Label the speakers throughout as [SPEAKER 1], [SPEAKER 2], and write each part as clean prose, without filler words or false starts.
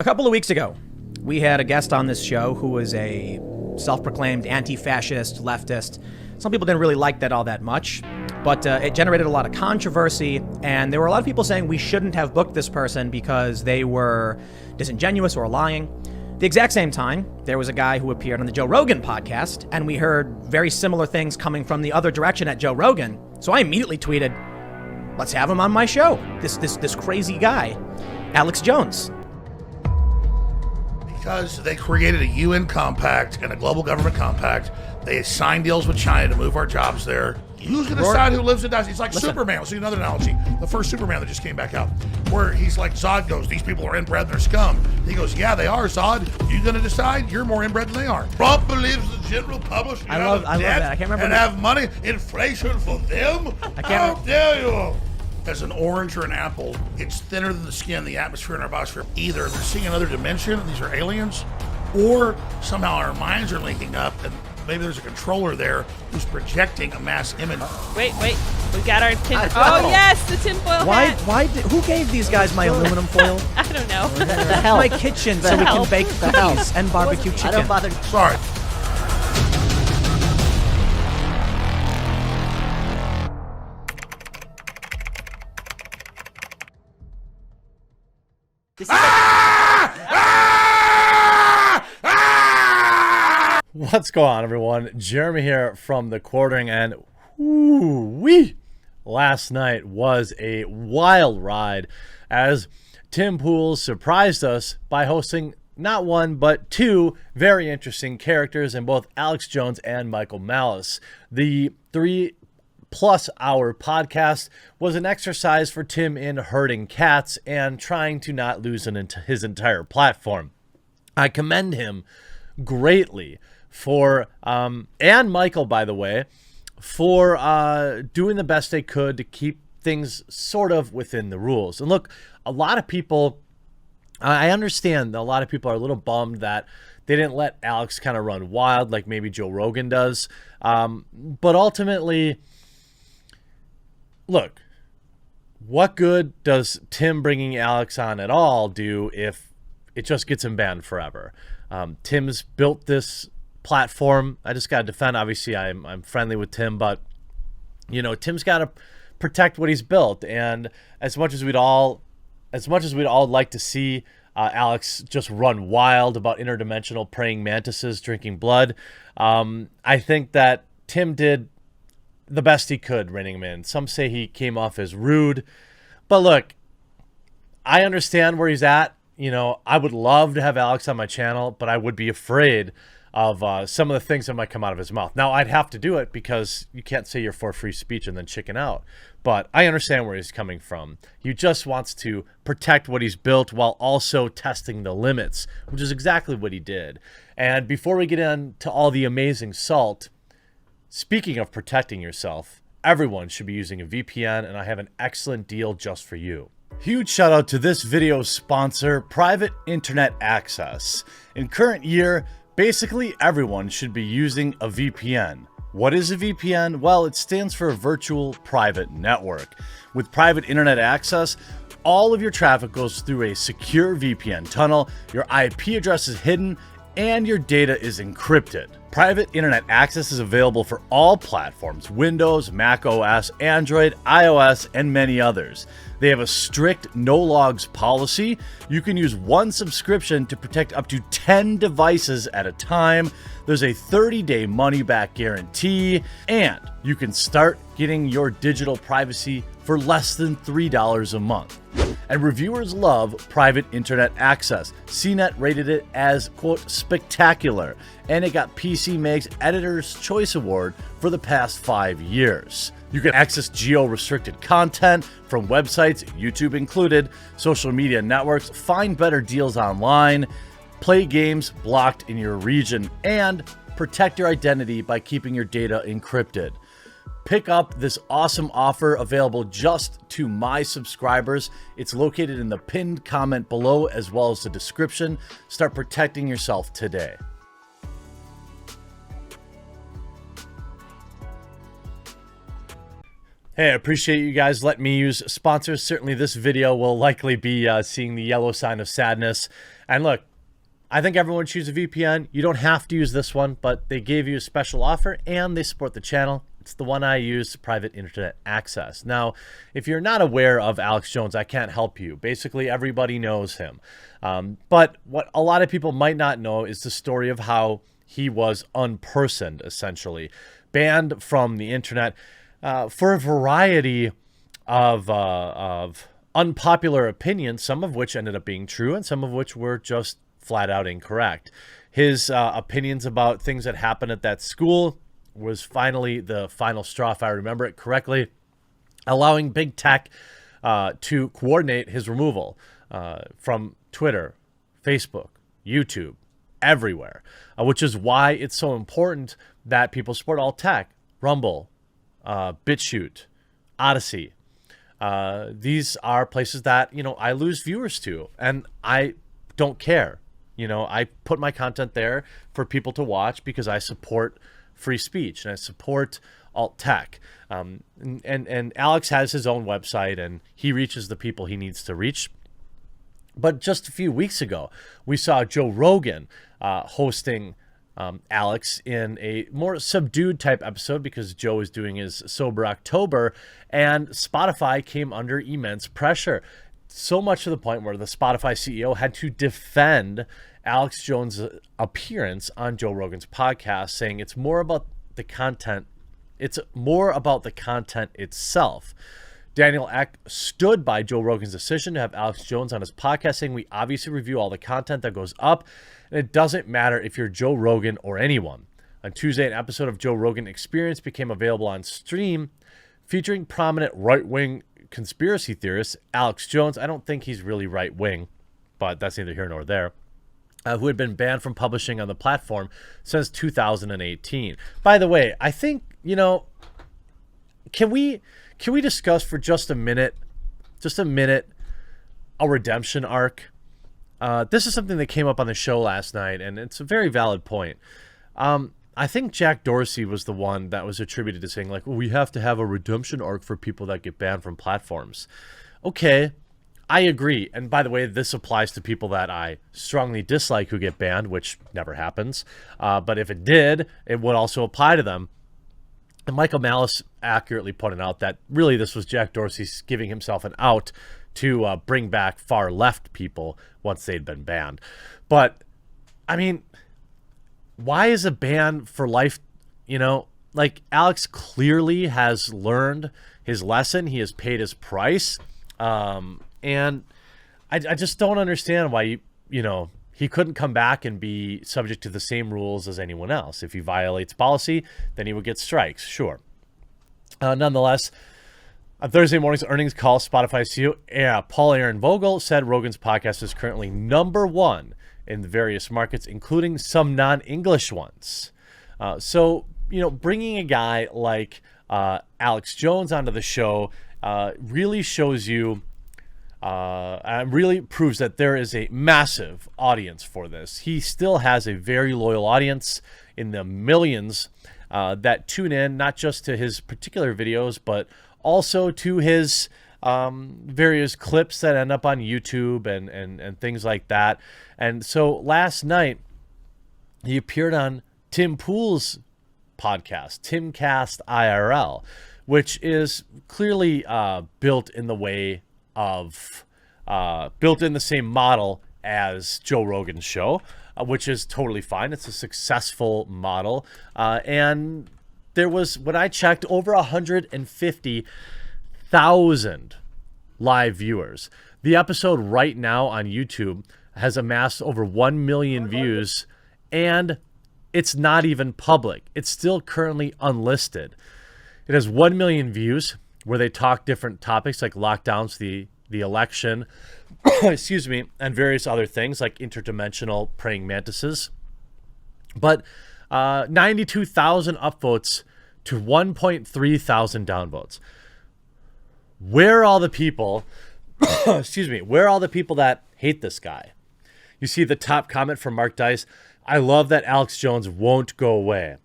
[SPEAKER 1] A couple of weeks ago, we had a guest on this show who was a self-proclaimed anti-fascist leftist. Some people didn't really like that all that much, but it generated a lot of controversy, and there were a lot of people saying we shouldn't have booked this person because they were disingenuous or lying. The exact same time, there was a guy who appeared on the Joe Rogan podcast, and we heard very similar things coming from the other direction at Joe Rogan. So I immediately tweeted, let's have him on my show. This crazy guy, Alex Jones.
[SPEAKER 2] Because they created a UN compact and a global government compact. They signed deals with China to move our jobs there. Who's going to decide who lives and dies? He's like Superman. Let's see another analogy. The first Superman that just came back out, where he's like, Zod goes, these people are inbred and they're scum. He goes, yeah, they are, Zod. You going to decide? You're more inbred than they are. Trump believes the general public should
[SPEAKER 1] I love that. I can't remember.
[SPEAKER 2] And have money, inflation for them? How dare you? As an orange or an apple, it's thinner than the skin, the atmosphere, and our biosphere. Either they're seeing another dimension, these are aliens, or somehow our minds are linking up, and maybe there's a controller there who's projecting a mass image.
[SPEAKER 3] Wait, we got our tin. Oh yes, the tinfoil hat.
[SPEAKER 1] Who gave these guys my aluminum foil?
[SPEAKER 3] I don't know.
[SPEAKER 1] The hell? My kitchen so we can bake cookies and barbecue chicken.
[SPEAKER 4] I don't bother.
[SPEAKER 2] Sorry.
[SPEAKER 5] What's going on, everyone? Jeremy here from The Quartering, and woo-wee! Last night was a wild ride as Tim Pool surprised us by hosting not one but two very interesting characters in both Alex Jones and Michael Malice. The 3+ hour podcast was an exercise for Tim in herding cats and trying to not lose his entire platform. I commend him greatly for, and Michael, by the way, for doing the best they could to keep things sort of within the rules. And look, a lot of people, I understand that a lot of people are a little bummed that they didn't let Alex kind of run wild like maybe Joe Rogan does. But ultimately, look, what good does Tim bringing Alex on at all do if it just gets him banned forever? Tim's built this platform. I just got to defend. Obviously, I'm friendly with Tim, but you know, Tim's got to protect what he's built. And as much as we'd all like to see Alex just run wild about interdimensional praying mantises drinking blood, I think that Tim did the best he could reining him in. Some say he came off as rude, but look, I understand where he's at. You know, I would love to have Alex on my channel, but I would be afraid of some of the things that might come out of his mouth. Now, I'd have to do it because you can't say you're for free speech and then chicken out. But I understand where he's coming from. He just wants to protect what he's built while also testing the limits, which is exactly what he did. And before we get into all the amazing salt, speaking of protecting yourself, everyone should be using a VPN, and I have an excellent deal just for you. Huge shout out to this video's sponsor, Private Internet Access. In current year, basically everyone should be using a VPN. What is a VPN? Well, it stands for a virtual private network. With Private Internet Access, all of your traffic goes through a secure VPN tunnel, your IP address is hidden, and your data is encrypted. Private Internet Access is available for all platforms: Windows, Mac OS, Android, iOS, and many others. They have a strict no logs policy. You can use one subscription to protect up to 10 devices at a time. There's a 30-day money-back guarantee, and you can start getting your digital privacy for less than $3 a month. And reviewers love Private Internet Access. CNET rated it as, quote, spectacular, and it got PC Mag's Editor's Choice Award for the past 5 years. You can access geo-restricted content from websites, YouTube included, social media networks, find better deals online, play games blocked in your region, and protect your identity by keeping your data encrypted. Pick up this awesome offer available just to my subscribers. It's located in the pinned comment below as well as the description. Start protecting yourself today. Hey, I appreciate you guys letting me use sponsors. Certainly this video will likely be seeing the yellow sign of sadness. And look, I think everyone should use a VPN. You don't have to use this one, but they gave you a special offer and they support the channel. It's the one I use, private internet access. Now, if you're not aware of Alex Jones, I can't help you. Basically, everybody knows him. But what a lot of people might not know is the story of how he was unpersoned, essentially, banned from the internet for a variety of unpopular opinions, some of which ended up being true and some of which were just flat out incorrect. His opinions about things that happened at that school was finally the final straw, if I remember it correctly, allowing big tech to coordinate his removal from Twitter, Facebook, YouTube, everywhere, which is why it's so important that people support alt tech, Rumble, BitChute, Odyssey. These are places that, you know, I lose viewers to, and I don't care. You know, I put my content there for people to watch because I support free speech and I support alt tech. And Alex has his own website and he reaches the people he needs to reach. But just a few weeks ago, we saw Joe Rogan hosting Alex in a more subdued type episode because Joe is doing his Sober October, and Spotify came under immense pressure. So much to the point where the Spotify CEO had to defend Alex Jones' appearance on Joe Rogan's podcast, saying it's more about the content. It's more about the content itself. Daniel Ek stood by Joe Rogan's decision to have Alex Jones on his podcast, saying we obviously review all the content that goes up, and it doesn't matter if you're Joe Rogan or anyone. On Tuesday, an episode of Joe Rogan Experience became available on stream, featuring prominent right-wing conspiracy theorist Alex Jones. I don't think he's really right-wing, but that's neither here nor there. Who had been banned from publishing on the platform since 2018. By the way, I think, you know, can we discuss for just a minute, a redemption arc? This is something that came up on the show last night, and it's a very valid point. I think Jack Dorsey was the one that was attributed to saying, like, well, we have to have a redemption arc for people that get banned from platforms. Okay, I agree. And by the way, this applies to people that I strongly dislike who get banned, which never happens. But if it did, it would also apply to them. And Michael Malice accurately pointed out that really this was Jack Dorsey giving himself an out to bring back far left people once they'd been banned. But, I mean, why is a ban for life, you know, like Alex clearly has learned his lesson. He has paid his price. And I just don't understand why, you know, he couldn't come back and be subject to the same rules as anyone else. If he violates policy, then he would get strikes, sure. Nonetheless, on Thursday morning's earnings call, Spotify CEO Paul Aaron Vogel said Rogan's podcast is currently #1 in the various markets, including some non-English ones. So, you know, bringing a guy like Alex Jones onto the show really shows you, really proves that there is a massive audience for this. He still has a very loyal audience in the millions that tune in, not just to his particular videos, but also to his various clips that end up on YouTube and things like that. And so last night, he appeared on Tim Pool's podcast, Timcast IRL, which is clearly built in the way of built in the same model as Joe Rogan's show, which is totally fine. It's a successful model, and there was, when I checked, over 150,000 live viewers. The episode right now on YouTube has amassed over 1 million views, and it's not even public. It's still currently unlisted. It has 1 million views where they talk different topics like lockdowns, the election, excuse me, and various other things like interdimensional praying mantises. But 92,000 upvotes to 1.3 thousand downvotes. Where are all the people, excuse me, where are all the people that hate this guy? You see the top comment from Mark Dice: I love that Alex Jones won't go away.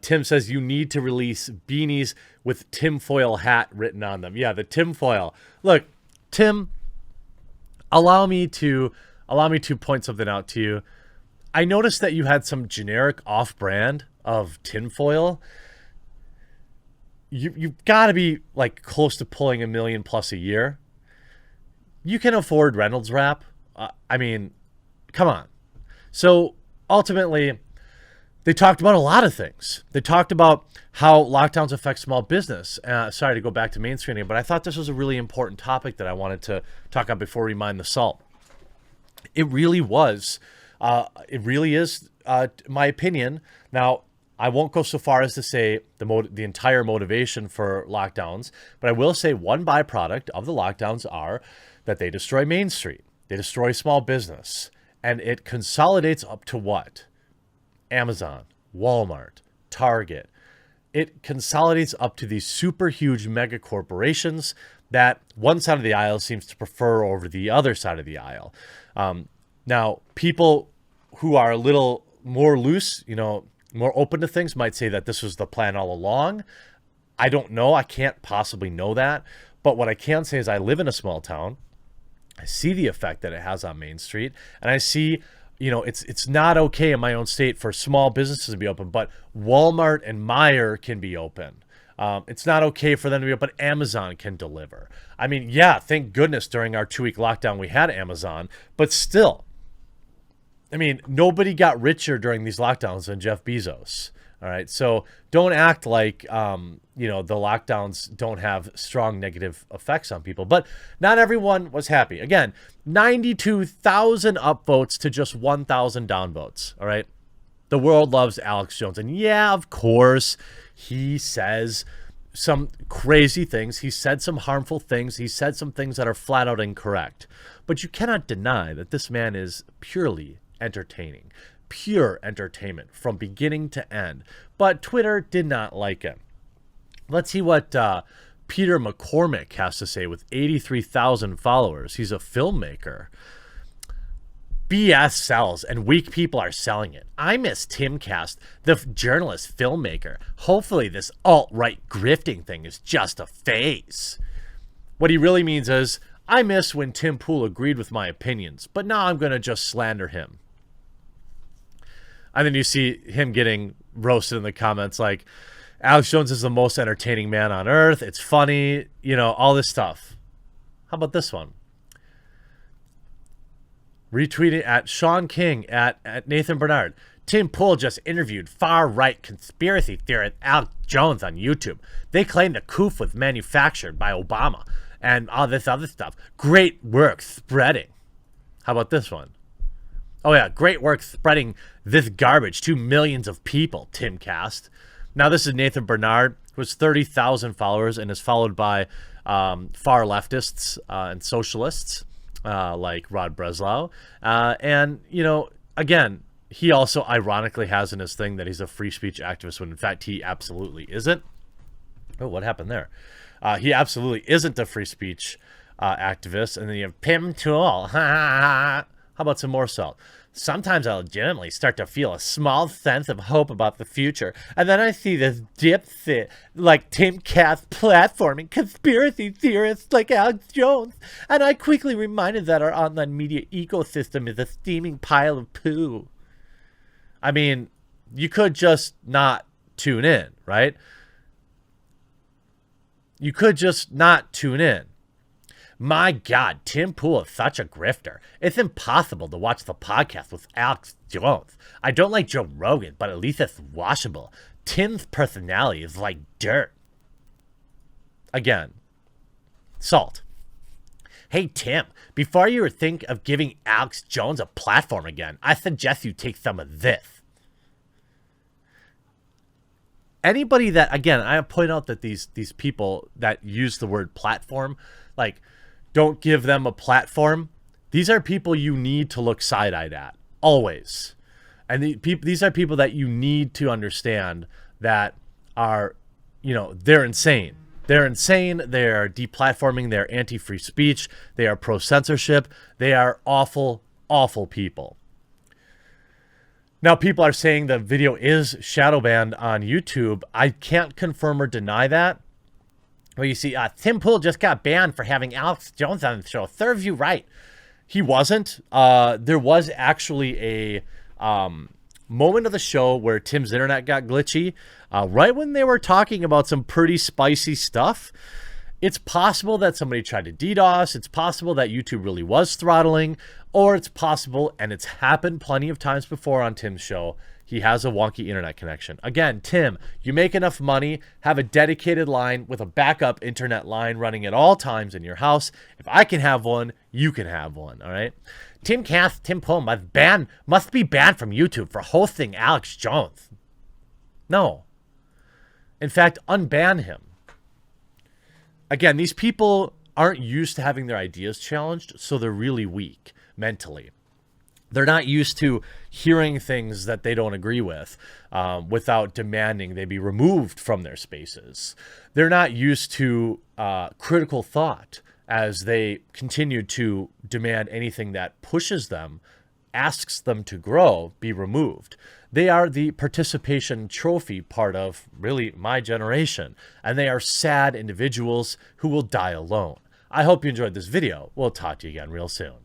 [SPEAKER 5] Tim says you need to release beanies with tinfoil hat written on them. Yeah, the tinfoil. Look, Tim, allow me to point something out to you. I noticed that you had some generic off-brand of tinfoil. You've got to be like close to pulling $1 million plus a year. You can afford Reynolds wrap. I mean, come on. So ultimately, they talked about a lot of things. They talked about how lockdowns affect small business. Sorry to go back to main screening, but I thought this was a really important topic that I wanted to talk about before we mine the salt. It really was. It really is, my opinion. Now, I won't go so far as to say the entire motivation for lockdowns, but I will say one byproduct of the lockdowns are that they destroy Main Street. They destroy small business. And it consolidates up to what? Amazon, Walmart, Target. It consolidates up to these super huge mega corporations that one side of the aisle seems to prefer over the other side of the aisle. Now, people who are a little more loose, more open to things might say that this was the plan all along. I don't know. I can't possibly know that. But what I can say is I live in a small town. I see the effect that it has on Main Street, and I see, it's not okay in my own state for small businesses to be open, but Walmart and Meijer can be open. It's not okay for them to be open. Amazon can deliver. I mean, yeah, thank goodness during our 2-week lockdown we had Amazon, but still, I mean, nobody got richer during these lockdowns than Jeff Bezos. All right. So don't act like, the lockdowns don't have strong negative effects on people. But not everyone was happy. Again, 92,000 upvotes to just 1,000 downvotes. All right. The world loves Alex Jones. And yeah, of course, he says some crazy things. He said some harmful things. He said some things that are flat out incorrect. But you cannot deny that this man is purely entertaining. Pure entertainment from beginning to end. But Twitter did not like him. Let's see what Peter McCormick has to say with 83,000 followers. He's a filmmaker. BS sells and weak people are selling it. I miss Timcast, the journalist filmmaker. Hopefully this alt-right grifting thing is just a phase. What he really means is, I miss when Tim Pool agreed with my opinions, but now I'm going to just slander him. And then you see him getting roasted in the comments like, Alex Jones is the most entertaining man on earth. It's funny, all this stuff. How about this one? Retweeted at Sean King at Nathan Bernard. Tim Pool just interviewed far-right conspiracy theorist Alex Jones on YouTube. They claim the coup was manufactured by Obama and all this other stuff. Great work spreading. How about this one? Oh, yeah, great work spreading this garbage to millions of people, Timcast. Now, this is Nathan Bernard, who has 30,000 followers and is followed by far leftists and socialists like Rod Breslau. And, again, he also ironically has in his thing that he's a free speech activist when, in fact, he absolutely isn't. Oh, what happened there? He absolutely isn't a free speech activist. And then you have Pim Tool. How about some more salt? Sometimes I legitimately start to feel a small sense of hope about the future. And then I see this dipshit like Timcast platforming conspiracy theorists like Alex Jones. And I quickly reminded that our online media ecosystem is a steaming pile of poo. I mean, you could just not tune in, right? You could just not tune in. My God, Tim Pool is such a grifter. It's impossible to watch the podcast with Alex Jones. I don't like Joe Rogan, but at least it's watchable. Tim's personality is like dirt. Again, salt. Hey, Tim, before you think of giving Alex Jones a platform again, I suggest you take some of this. Anybody that, again, I point out that these people that use the word platform, like, don't give them a platform. These are people you need to look side-eyed at, always. And these are people that you need to understand that are, they're insane. They're insane. They're deplatforming. They're anti-free speech. They are pro-censorship. They are awful, awful people. Now, people are saying the video is shadow banned on YouTube. I can't confirm or deny that. Well, you see, Tim Pool just got banned for having Alex Jones on the show. Serves you right. He wasn't. There was actually a moment of the show where Tim's internet got glitchy right when they were talking about some pretty spicy stuff. It's possible that somebody tried to DDoS. It's possible that YouTube really was throttling, or it's possible, and it's happened plenty of times before on Tim's show, he has a wonky internet connection. Again, Tim, you make enough money, have a dedicated line with a backup internet line running at all times in your house. If I can have one, you can have one, all right? Tim Pool must be banned from YouTube for hosting Alex Jones. No. In fact, unban him. Again, these people aren't used to having their ideas challenged, so they're really weak mentally. They're not used to hearing things that they don't agree with without demanding they be removed from their spaces. They're not used to critical thought as they continue to demand anything that pushes them, asks them to grow, be removed. They are the participation trophy part of really my generation, and they are sad individuals who will die alone. I hope you enjoyed this video. We'll talk to you again real soon.